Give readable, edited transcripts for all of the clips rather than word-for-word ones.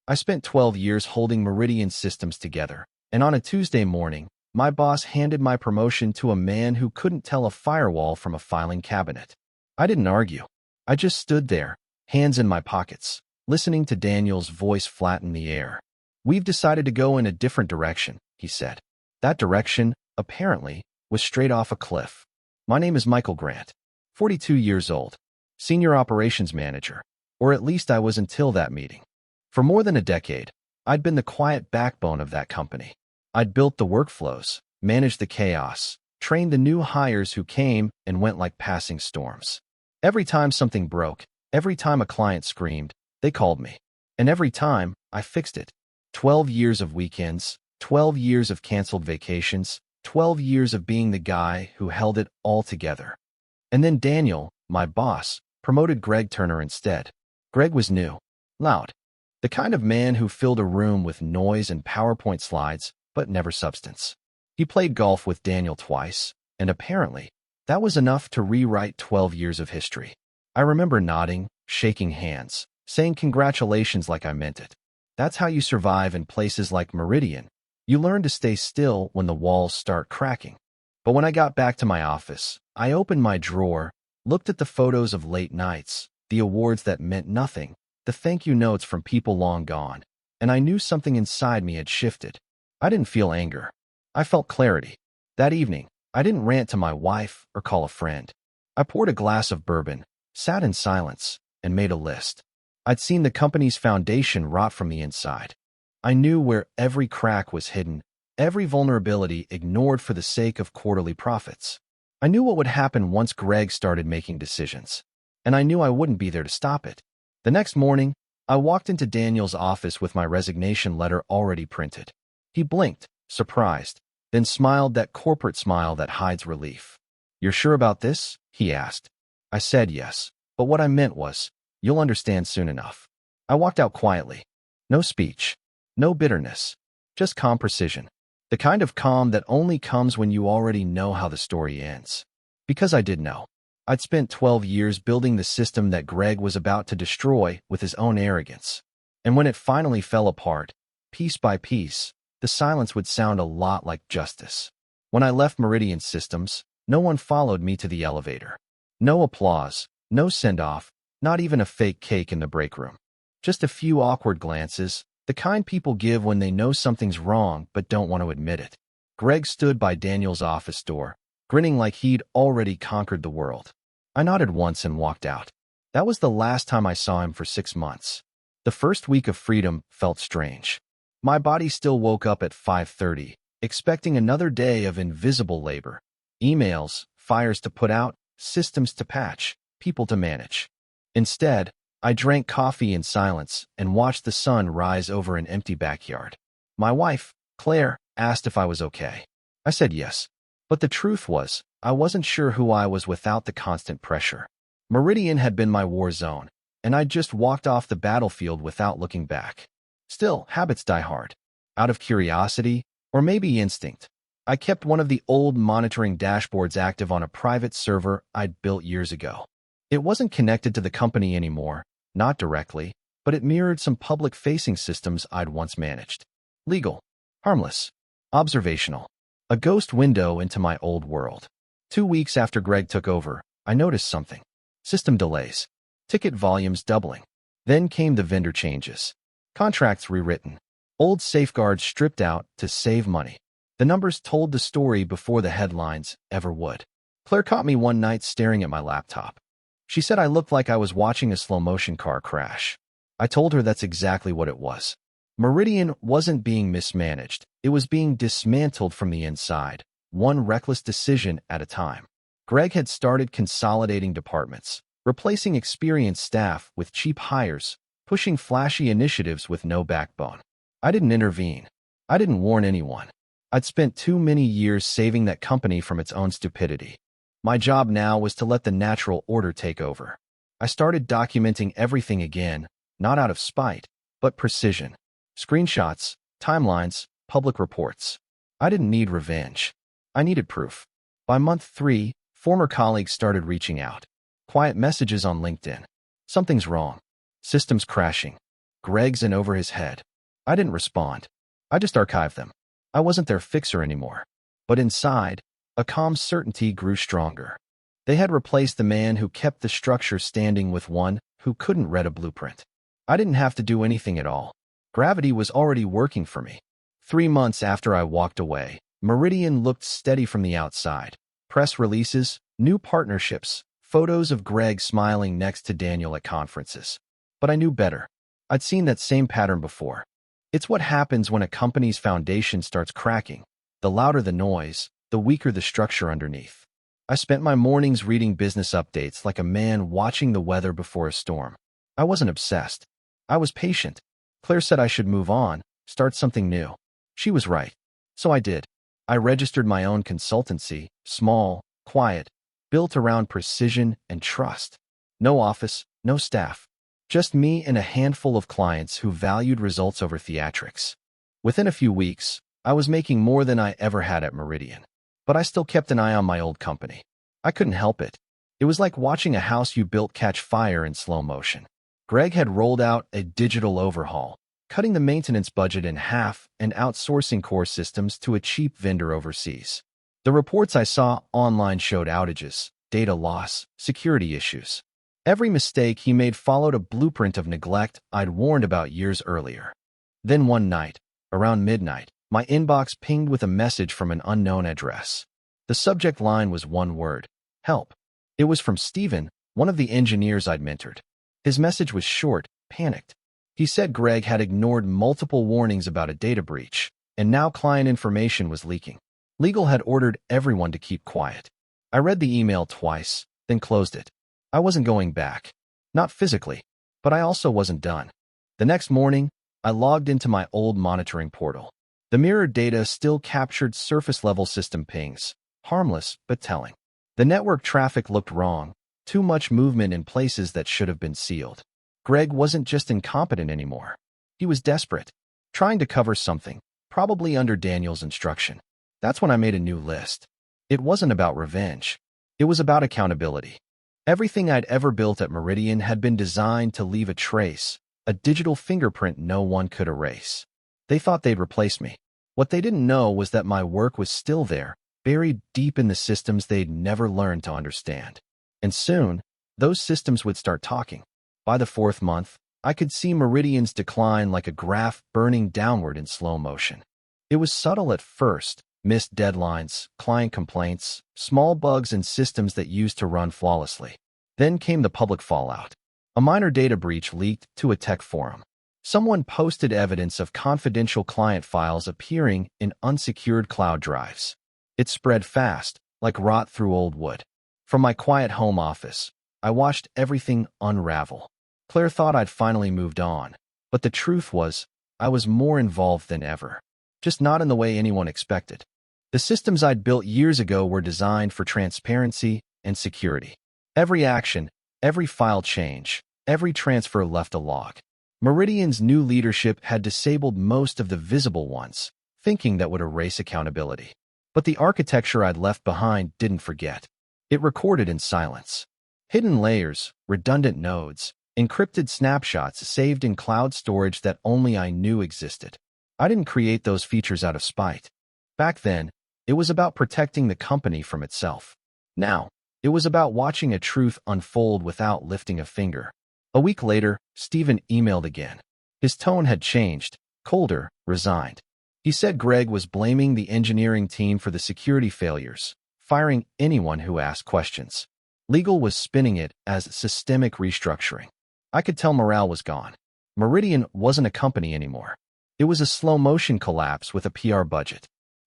I spent 12 years holding Meridian systems together, and on a Tuesday morning, my boss handed my promotion to a man who couldn't tell a firewall from a filing cabinet. I didn't argue. I just stood there, hands in my pockets, listening to Daniel's voice flatten the air. "We've decided to go in a different direction," he said. That direction, apparently, was straight off a cliff. "My name is Michael Grant, 42 years old, senior operations manager, or at least I was until that meeting. For more than a decade, I'd been the quiet backbone of that company. I'd built the workflows, managed the chaos, trained the new hires who came and went like passing storms. Every time something broke, every time a client screamed, they called me. And every time, I fixed it. 12 years of weekends, 12 years of canceled vacations, 12 years of being the guy who held it all together. And then Daniel, my boss, promoted Greg Turner instead. Greg was new, loud, the kind of man who filled a room with noise and PowerPoint slides, but never substance. He played golf with Daniel twice, and apparently, that was enough to rewrite 12 years of history. I remember nodding, shaking hands, saying congratulations like I meant it. That's how you survive in places like Meridian. You learn to stay still when the walls start cracking. But when I got back to my office, I opened my drawer, looked at the photos of late nights, the awards that meant nothing, the thank you notes from people long gone, and I knew something inside me had shifted. I didn't feel anger. I felt clarity. That evening, I didn't rant to my wife or call a friend. I poured a glass of bourbon, sat in silence, and made a list. I'd seen the company's foundation rot from the inside. I knew where every crack was hidden, every vulnerability ignored for the sake of quarterly profits. I knew what would happen once Greg started making decisions, and I knew I wouldn't be there to stop it. The next morning, I walked into Daniel's office with my resignation letter already printed. He blinked, surprised, then smiled that corporate smile that hides relief. "You're sure about this?" he asked. I said yes, but what I meant was, "You'll understand soon enough." I walked out quietly. No speech, no bitterness, just calm precision. The kind of calm that only comes when you already know how the story ends. Because I did know. I'd spent 12 years building the system that Greg was about to destroy with his own arrogance. And when it finally fell apart, piece by piece, the silence would sound a lot like justice. When I left Meridian Systems, no one followed me to the elevator. No applause, no send-off, not even a fake cake in the break room. Just a few awkward glances, the kind people give when they know something's wrong but don't want to admit it. Greg stood by Daniel's office door, grinning like he'd already conquered the world. I nodded once and walked out. That was the last time I saw him for 6 months. The first week of freedom felt strange. My body still woke up at 5:30, expecting another day of invisible labor. Emails, fires to put out, systems to patch, people to manage. Instead, I drank coffee in silence and watched the sun rise over an empty backyard. My wife, Claire, asked if I was okay. I said yes. But the truth was, I wasn't sure who I was without the constant pressure. Meridian had been my war zone, and I'd just walked off the battlefield without looking back. Still, habits die hard. Out of curiosity, or maybe instinct, I kept one of the old monitoring dashboards active on a private server I'd built years ago. It wasn't connected to the company anymore, not directly, but it mirrored some public-facing systems I'd once managed. Legal, harmless, observational. A ghost window into my old world. 2 weeks after Greg took over, I noticed something. System delays. Ticket volumes doubling. Then came the vendor changes. Contracts rewritten. Old safeguards stripped out to save money. The numbers told the story before the headlines ever would. Claire caught me one night staring at my laptop. She said I looked like I was watching a slow-motion car crash. I told her that's exactly what it was. Meridian wasn't being mismanaged. It was being dismantled from the inside, one reckless decision at a time. Greg had started consolidating departments, replacing experienced staff with cheap hires, pushing flashy initiatives with no backbone. I didn't intervene. I didn't warn anyone. I'd spent too many years saving that company from its own stupidity. My job now was to let the natural order take over. I started documenting everything again, not out of spite, but precision. Screenshots, timelines, public reports. I didn't need revenge. I needed proof. By month 3, former colleagues started reaching out. Quiet messages on LinkedIn. Something's wrong. Systems crashing. Greg's in over his head. I didn't respond. I just archived them. I wasn't their fixer anymore. But inside, a calm certainty grew stronger. They had replaced the man who kept the structure standing with one who couldn't read a blueprint. I didn't have to do anything at all. Gravity was already working for me. 3 months after I walked away, Meridian looked steady from the outside. Press releases, new partnerships, photos of Greg smiling next to Daniel at conferences. But I knew better. I'd seen that same pattern before. It's what happens when a company's foundation starts cracking. The louder the noise, the weaker the structure underneath. I spent my mornings reading business updates like a man watching the weather before a storm. I wasn't obsessed. I was patient. Claire said I should move on, start something new. She was right. So I did. I registered my own consultancy, small, quiet, built around precision and trust. No office, no staff. Just me and a handful of clients who valued results over theatrics. Within a few weeks, I was making more than I ever had at Meridian. But I still kept an eye on my old company. I couldn't help it. It was like watching a house you built catch fire in slow motion. Greg had rolled out a digital overhaul, cutting the maintenance budget in half and outsourcing core systems to a cheap vendor overseas. The reports I saw online showed outages, data loss, security issues. Every mistake he made followed a blueprint of neglect I'd warned about years earlier. Then one night, around midnight, my inbox pinged with a message from an unknown address. The subject line was one word: help. It was from Steven, one of the engineers I'd mentored. His message was short, panicked. He said Greg had ignored multiple warnings about a data breach, and now client information was leaking. Legal had ordered everyone to keep quiet. I read the email twice, then closed it. I wasn't going back. Not physically, but I also wasn't done. The next morning, I logged into my old monitoring portal. The mirrored data still captured surface-level system pings, harmless but telling. The network traffic looked wrong, too much movement in places that should have been sealed. Greg wasn't just incompetent anymore. He was desperate, trying to cover something, probably under Daniel's instruction. That's when I made a new list. It wasn't about revenge. It was about accountability. Everything I'd ever built at Meridian had been designed to leave a trace, a digital fingerprint no one could erase. They thought they'd replace me. What they didn't know was that my work was still there, buried deep in the systems they'd never learned to understand. And soon, those systems would start talking. By the 4th month, I could see Meridian's decline like a graph burning downward in slow motion. It was subtle at first: missed deadlines, client complaints, small bugs in systems that used to run flawlessly. Then came the public fallout. A minor data breach leaked to a tech forum. Someone posted evidence of confidential client files appearing in unsecured cloud drives. It spread fast, like rot through old wood. From my quiet home office, I watched everything unravel. Claire thought I'd finally moved on, but the truth was, I was more involved than ever. Just not in the way anyone expected. The systems I'd built years ago were designed for transparency and security. Every action, every file change, every transfer left a log. Meridian's new leadership had disabled most of the visible ones, thinking that would erase accountability. But the architecture I'd left behind didn't forget. It recorded in silence. Hidden layers, redundant nodes, encrypted snapshots saved in cloud storage that only I knew existed. I didn't create those features out of spite. Back then, it was about protecting the company from itself. Now, it was about watching a truth unfold without lifting a finger. A week later, Steven emailed again. His tone had changed, colder, resigned. He said Greg was blaming the engineering team for the security failures, firing anyone who asked questions. Legal was spinning it as systemic restructuring. I could tell morale was gone. Meridian wasn't a company anymore. It was a slow-motion collapse with a PR budget.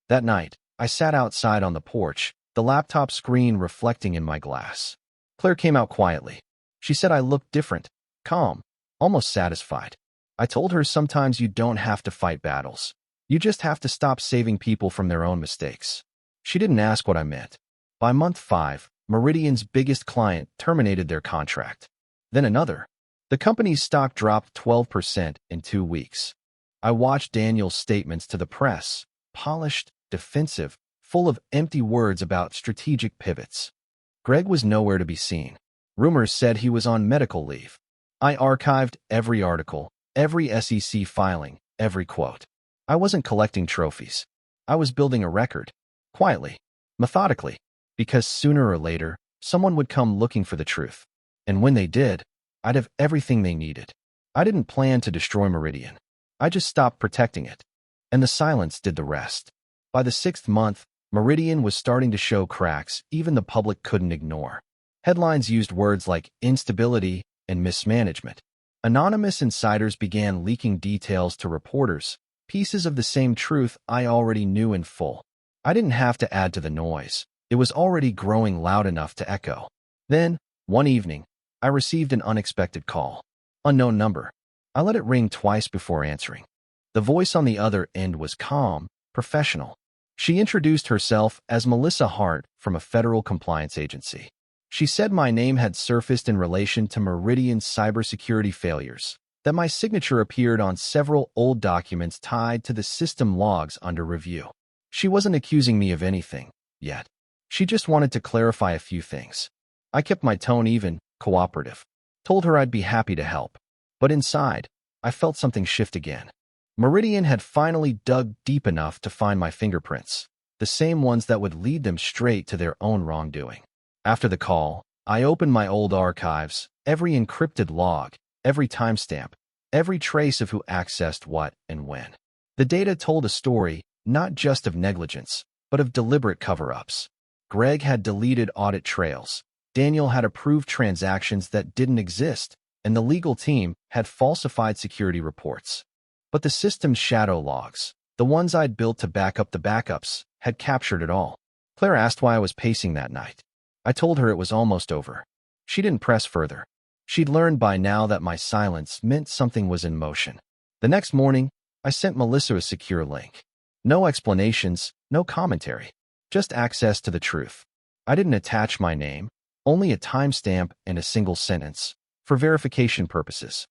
That night, I sat outside on the porch, the laptop screen reflecting in my glass. Claire came out quietly. She said I looked different, calm, almost satisfied. I told her sometimes you don't have to fight battles. You just have to stop saving people from their own mistakes. She didn't ask what I meant. By month 5, Meridian's biggest client terminated their contract. Then another. The company's stock dropped 12% in 2 weeks. I watched Daniel's statements to the press, polished, defensive, full of empty words about strategic pivots. Greg was nowhere to be seen. Rumors said he was on medical leave. I archived every article, every SEC filing, every quote. I wasn't collecting trophies. I was building a record. Quietly, methodically, because sooner or later, someone would come looking for the truth. And when they did, I'd have everything they needed. I didn't plan to destroy Meridian. I just stopped protecting it. And the silence did the rest. By the 6th month, Meridian was starting to show cracks even the public couldn't ignore. Headlines used words like instability and mismanagement. Anonymous insiders began leaking details to reporters, pieces of the same truth I already knew in full. I didn't have to add to the noise. It was already growing loud enough to echo. Then, one evening, I received an unexpected call. Unknown number. I let it ring twice before answering. The voice on the other end was calm, professional. She introduced herself as Melissa Hart from a federal compliance agency. She said my name had surfaced in relation to Meridian's cybersecurity failures, that my signature appeared on several old documents tied to the system logs under review. She wasn't accusing me of anything, yet. She just wanted to clarify a few things. I kept my tone even, cooperative. Told her I'd be happy to help. But inside, I felt something shift again. Meridian had finally dug deep enough to find my fingerprints, the same ones that would lead them straight to their own wrongdoing. After the call, I opened my old archives, every encrypted log, every timestamp, every trace of who accessed what and when. The data told a story, not just of negligence, but of deliberate cover-ups. Greg had deleted audit trails, Daniel had approved transactions that didn't exist, and the legal team had falsified security reports. But the system's shadow logs, the ones I'd built to back up the backups, had captured it all. Claire asked why I was pacing that night. I told her it was almost over. She didn't press further. She'd learned by now that my silence meant something was in motion. The next morning, I sent Melissa a secure link. No explanations, no commentary, just access to the truth. I didn't attach my name, only a timestamp and a single sentence, for verification purposes.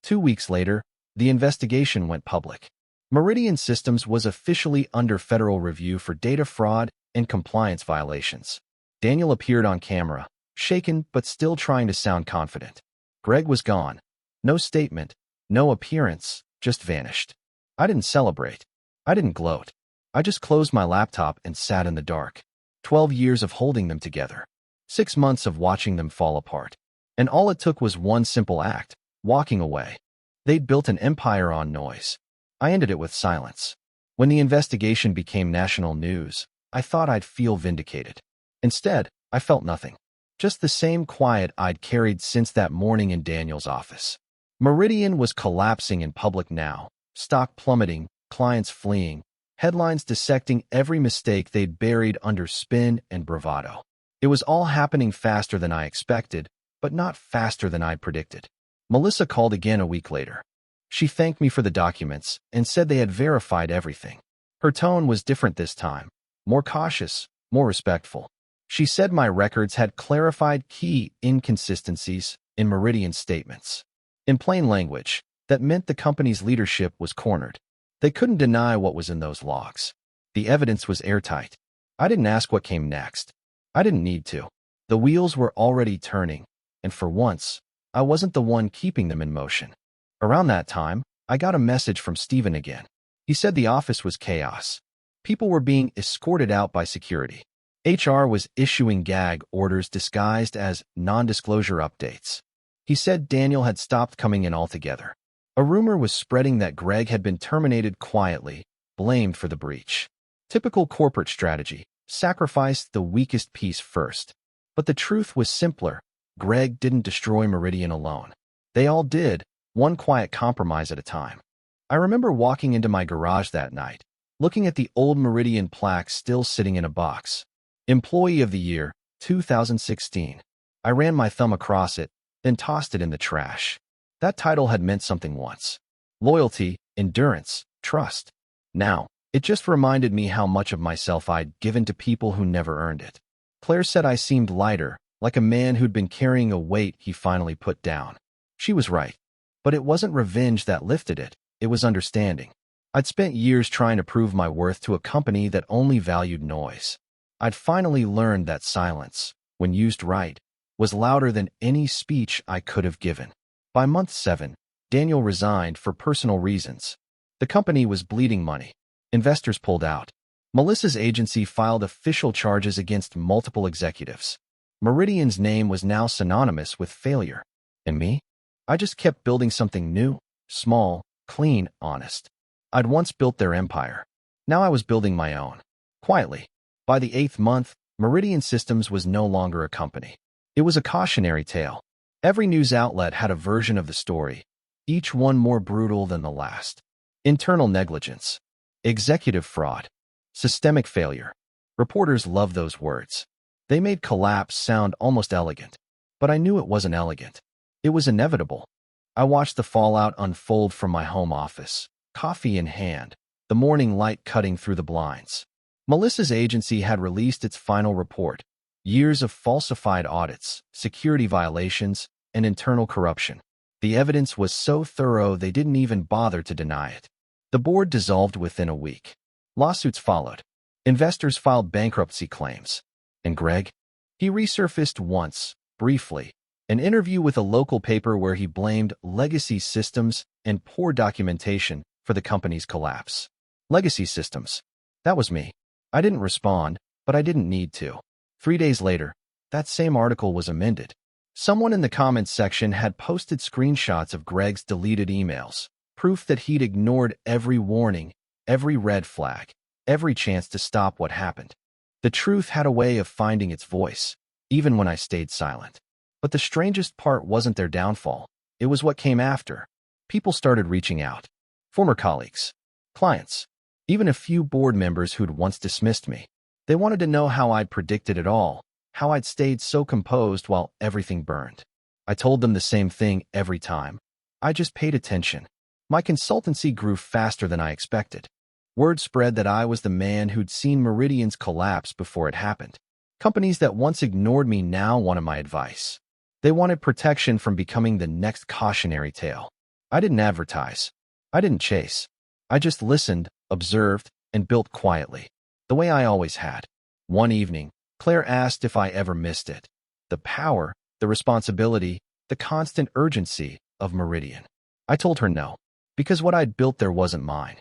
2 weeks later, the investigation went public. Meridian Systems was officially under federal review for data fraud and compliance violations. Daniel appeared on camera, shaken but still trying to sound confident. Greg was gone. No statement, no appearance, just vanished. I didn't celebrate. I didn't gloat. I just closed my laptop and sat in the dark. 12 years of holding them together. 6 months of watching them fall apart. And all it took was one simple act, walking away. They'd built an empire on noise. I ended it with silence. When the investigation became national news, I thought I'd feel vindicated. Instead, I felt nothing. Just the same quiet I'd carried since that morning in Daniel's office. Meridian was collapsing in public now, stock plummeting, clients fleeing, headlines dissecting every mistake they'd buried under spin and bravado. It was all happening faster than I expected, but not faster than I'd predicted. Melissa called again a week later. She thanked me for the documents and said they had verified everything. Her tone was different this time, more cautious, more respectful. She said my records had clarified key inconsistencies in Meridian's statements. In plain language, that meant the company's leadership was cornered. They couldn't deny what was in those logs. The evidence was airtight. I didn't ask what came next. I didn't need to. The wheels were already turning, and for once, I wasn't the one keeping them in motion. Around that time, I got a message from Steven again. He said the office was chaos. People were being escorted out by security. HR was issuing gag orders disguised as non-disclosure updates. He said Daniel had stopped coming in altogether. A rumor was spreading that Greg had been terminated quietly, blamed for the breach. Typical corporate strategy, sacrifice the weakest piece first. But the truth was simpler. Greg didn't destroy Meridian alone. They all did, one quiet compromise at a time. I remember walking into my garage that night, looking at the old Meridian plaque still sitting in a box. Employee of the Year, 2016. I ran my thumb across it, then tossed it in the trash. That title had meant something once. Loyalty, endurance, trust. Now, it just reminded me how much of myself I'd given to people who never earned it. Claire said I seemed lighter, like a man who'd been carrying a weight he finally put down. She was right. But it wasn't revenge that lifted it, it was understanding. I'd spent years trying to prove my worth to a company that only valued noise. I'd finally learned that silence, when used right, was louder than any speech I could have given. By month 7, Daniel resigned for personal reasons. The company was bleeding money. Investors pulled out. Melissa's agency filed official charges against multiple executives. Meridian's name was now synonymous with failure. And me? I just kept building something new, small, clean, honest. I'd once built their empire. Now I was building my own. Quietly. By the 8th month, Meridian Systems was no longer a company. It was a cautionary tale. Every news outlet had a version of the story, each one more brutal than the last. Internal negligence. Executive fraud. Systemic failure. Reporters loved those words. They made collapse sound almost elegant. But I knew it wasn't elegant. It was inevitable. I watched the fallout unfold from my home office, coffee in hand, the morning light cutting through the blinds. Melissa's agency had released its final report. Years of falsified audits, security violations, and internal corruption. The evidence was so thorough they didn't even bother to deny it. The board dissolved within a week. Lawsuits followed. Investors filed bankruptcy claims. And Greg? He resurfaced once, briefly, an interview with a local paper where he blamed legacy systems and poor documentation for the company's collapse. Legacy systems. That was me. I didn't respond, but I didn't need to. 3 days later, that same article was amended. Someone in the comments section had posted screenshots of Greg's deleted emails, proof that he'd ignored every warning, every red flag, every chance to stop what happened. The truth had a way of finding its voice, even when I stayed silent. But the strangest part wasn't their downfall. It was what came after. People started reaching out. Former colleagues, clients, even a few board members who'd once dismissed me. They wanted to know how I'd predicted it all, how I'd stayed so composed while everything burned. I told them the same thing every time. I just paid attention. My consultancy grew faster than I expected. Word spread that I was the man who'd seen Meridian's collapse before it happened. Companies that once ignored me now wanted my advice. They wanted protection from becoming the next cautionary tale. I didn't advertise. I didn't chase. I just listened, observed, and built quietly, the way I always had. One evening, Claire asked if I ever missed it. The power, the responsibility, the constant urgency of Meridian. I told her no, because what I'd built there wasn't mine.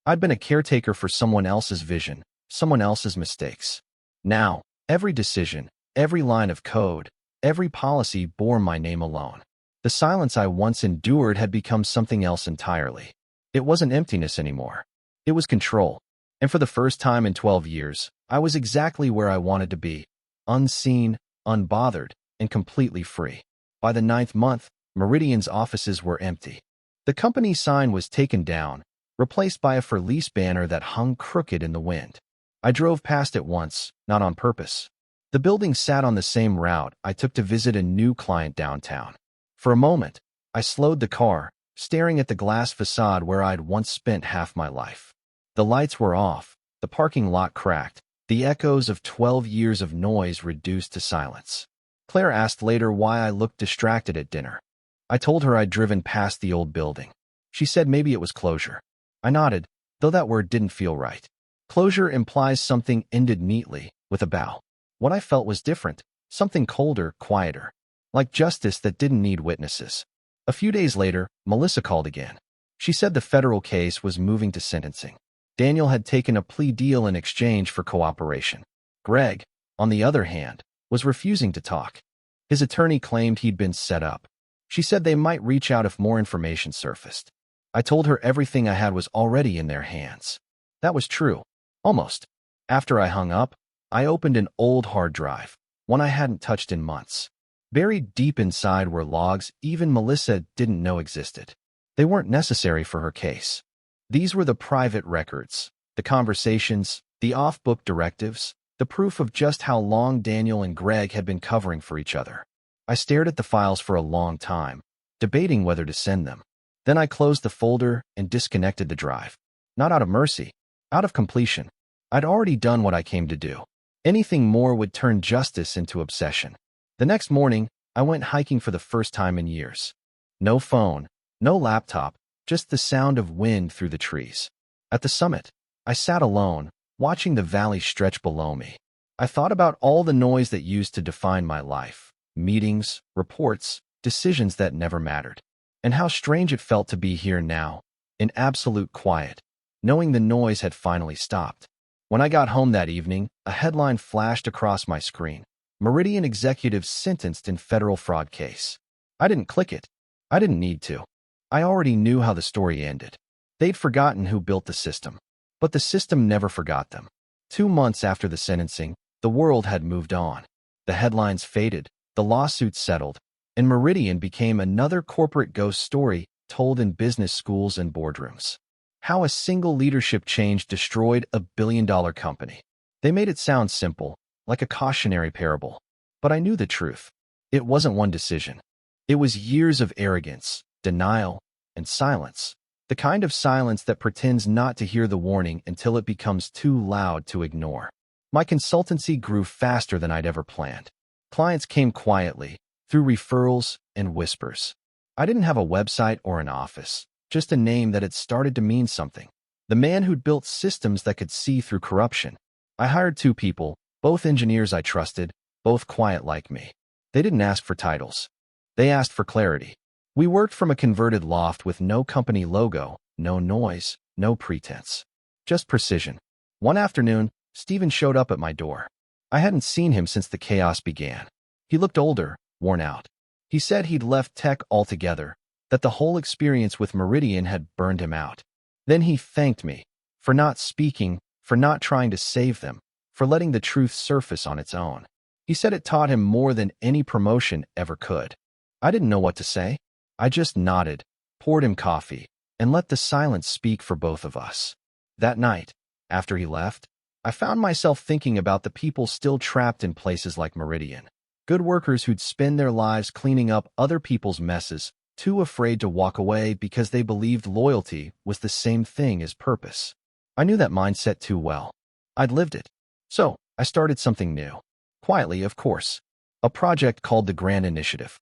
I'd been a caretaker for someone else's vision, someone else's mistakes. Now, every decision, every line of code, every policy bore my name alone. The silence I once endured had become something else entirely. It wasn't emptiness anymore. It was control. And for the first time in 12 years, I was exactly where I wanted to be, unseen, unbothered, and completely free. By the 9th month, Meridian's offices were empty. The company sign was taken down, replaced by a for lease banner that hung crooked in the wind. I drove past it once, not on purpose. The building sat on the same route I took to visit a new client downtown. For a moment, I slowed the car, staring at the glass facade where I'd once spent half my life. The lights were off, the parking lot cracked, the echoes of 12 years of noise reduced to silence. Claire asked later why I looked distracted at dinner. I told her I'd driven past the old building. She said maybe it was closure. I nodded, though that word didn't feel right. Closure implies something ended neatly, with a bow. What I felt was different, something colder, quieter, like justice that didn't need witnesses. A few days later, Melissa called again. She said the federal case was moving to sentencing. Daniel had taken a plea deal in exchange for cooperation. Greg, on the other hand, was refusing to talk. His attorney claimed he'd been set up. She said they might reach out if more information surfaced. I told her everything I had was already in their hands. That was true. Almost. After I hung up, I opened an old hard drive, one I hadn't touched in months. Buried deep inside were logs even Melissa didn't know existed. They weren't necessary for her case. These were the private records, the conversations, the off-book directives, the proof of just how long Daniel and Greg had been covering for each other. I stared at the files for a long time, debating whether to send them. Then I closed the folder and disconnected the drive. Not out of mercy, out of completion. I'd already done what I came to do. Anything more would turn justice into obsession. The next morning, I went hiking for the first time in years. No phone, no laptop, just the sound of wind through the trees. At the summit, I sat alone, watching the valley stretch below me. I thought about all the noise that used to define my life. Meetings, reports, decisions that never mattered. and how strange it felt to be here now, in absolute quiet, knowing the noise had finally stopped. When I got home that evening, a headline flashed across my screen. Meridian executive sentenced in federal fraud case. I didn't click it. I didn't need to. I already knew how the story ended. They'd forgotten who built the system. But the system never forgot them. 2 months after the sentencing, the world had moved on. The headlines faded, the lawsuits settled, and Meridian became another corporate ghost story told in business schools and boardrooms. How a single leadership change destroyed a billion-dollar company. They made it sound simple, like a cautionary parable. But I knew the truth. It wasn't one decision. It was years of arrogance, denial, and silence. The kind of silence that pretends not to hear the warning until it becomes too loud to ignore. My consultancy grew faster than I'd ever planned. Clients came quietly, through referrals and whispers. I didn't have a website or an office, just a name that had started to mean something. The man who'd built systems that could see through corruption. I hired 2 people, both engineers I trusted, both quiet like me. They didn't ask for titles. They asked for clarity. We worked from a converted loft with no company logo, no noise, no pretense. Just precision. One afternoon, Steven showed up at my door. I hadn't seen him since the chaos began. He looked older, worn out. He said he'd left tech altogether, that the whole experience with Meridian had burned him out. Then he thanked me for not speaking, for not trying to save them, for letting the truth surface on its own. He said it taught him more than any promotion ever could. I didn't know what to say. I just nodded, poured him coffee, and let the silence speak for both of us. That night, after he left, I found myself thinking about the people still trapped in places like Meridian. Good workers who'd spend their lives cleaning up other people's messes, too afraid to walk away because they believed loyalty was the same thing as purpose. I knew that mindset too well. I'd lived it. So, I started something new. Quietly, of course. A project called the Grand Initiative.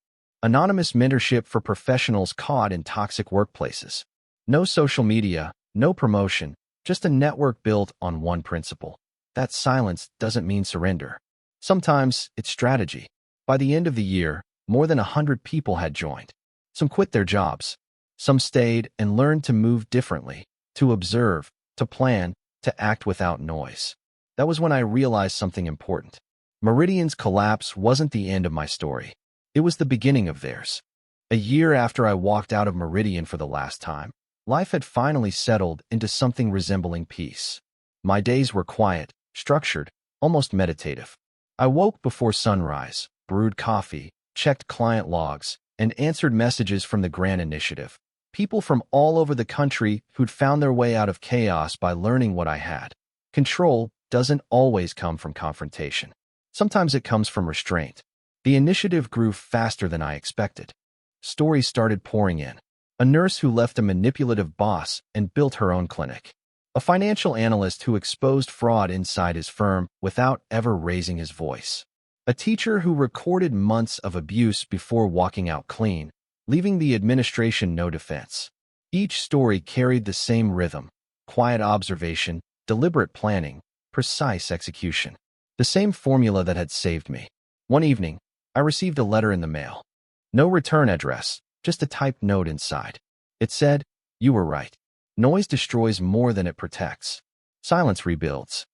Anonymous mentorship for professionals caught in toxic workplaces. No social media, no promotion, just a network built on one principle. That silence doesn't mean surrender. Sometimes it's strategy. By the end of the year, more than 100 people had joined. Some quit their jobs. Some stayed and learned to move differently, to observe, to plan, to act without noise. That was when I realized something important. Meridian's collapse wasn't the end of my story. It was the beginning of theirs. A year after I walked out of Meridian for the last time, life had finally settled into something resembling peace. My days were quiet, structured, almost meditative. I woke before sunrise, brewed coffee, checked client logs, and answered messages from the Grand Initiative. People from all over the country who'd found their way out of chaos by learning what I had. Control doesn't always come from confrontation. Sometimes it comes from restraint. The initiative grew faster than I expected. Stories started pouring in. A nurse who left a manipulative boss and built her own clinic. A financial analyst who exposed fraud inside his firm without ever raising his voice. A teacher who recorded months of abuse before walking out clean, leaving the administration no defense. Each story carried the same rhythm: quiet observation, deliberate planning, precise execution. The same formula that had saved me. One evening, I received a letter in the mail. No return address, just a typed note inside. It said, "You were right. Noise destroys more than it protects. Silence rebuilds."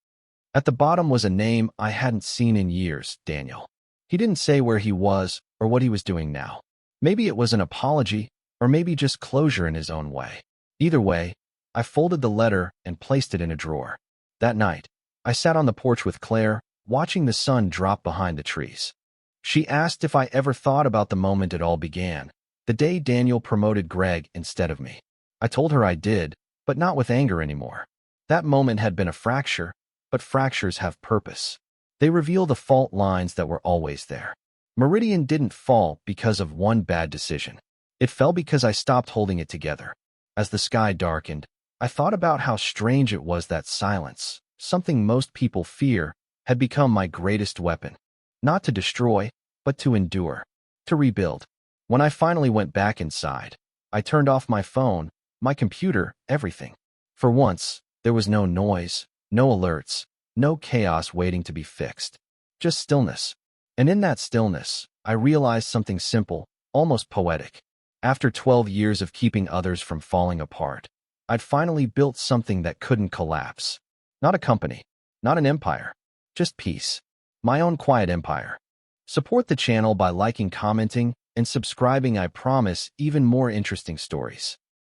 At the bottom was a name I hadn't seen in years, Daniel. He didn't say where he was or what he was doing now. Maybe it was an apology, or maybe just closure in his own way. Either way, I folded the letter and placed it in a drawer. That night, I sat on the porch with Claire, watching the sun drop behind the trees. She asked if I ever thought about the moment it all began, the day Daniel promoted Greg instead of me. I told her I did, but not with anger anymore. That moment had been a fracture, but fractures have purpose. They reveal the fault lines that were always there. Meridian didn't fall because of one bad decision. It fell because I stopped holding it together. As the sky darkened, I thought about how strange it was that silence, something most people fear, had become my greatest weapon. Not to destroy, but to endure, to rebuild. When I finally went back inside, I turned off my phone, my computer, everything. For once, there was no noise, no alerts, no chaos waiting to be fixed. Just stillness. And in that stillness, I realized something simple, almost poetic. After 12 years of keeping others from falling apart, I'd finally built something that couldn't collapse. Not a company, not an empire, just peace. My own quiet empire. Support the channel by liking, commenting, and subscribing. I promise even more interesting stories.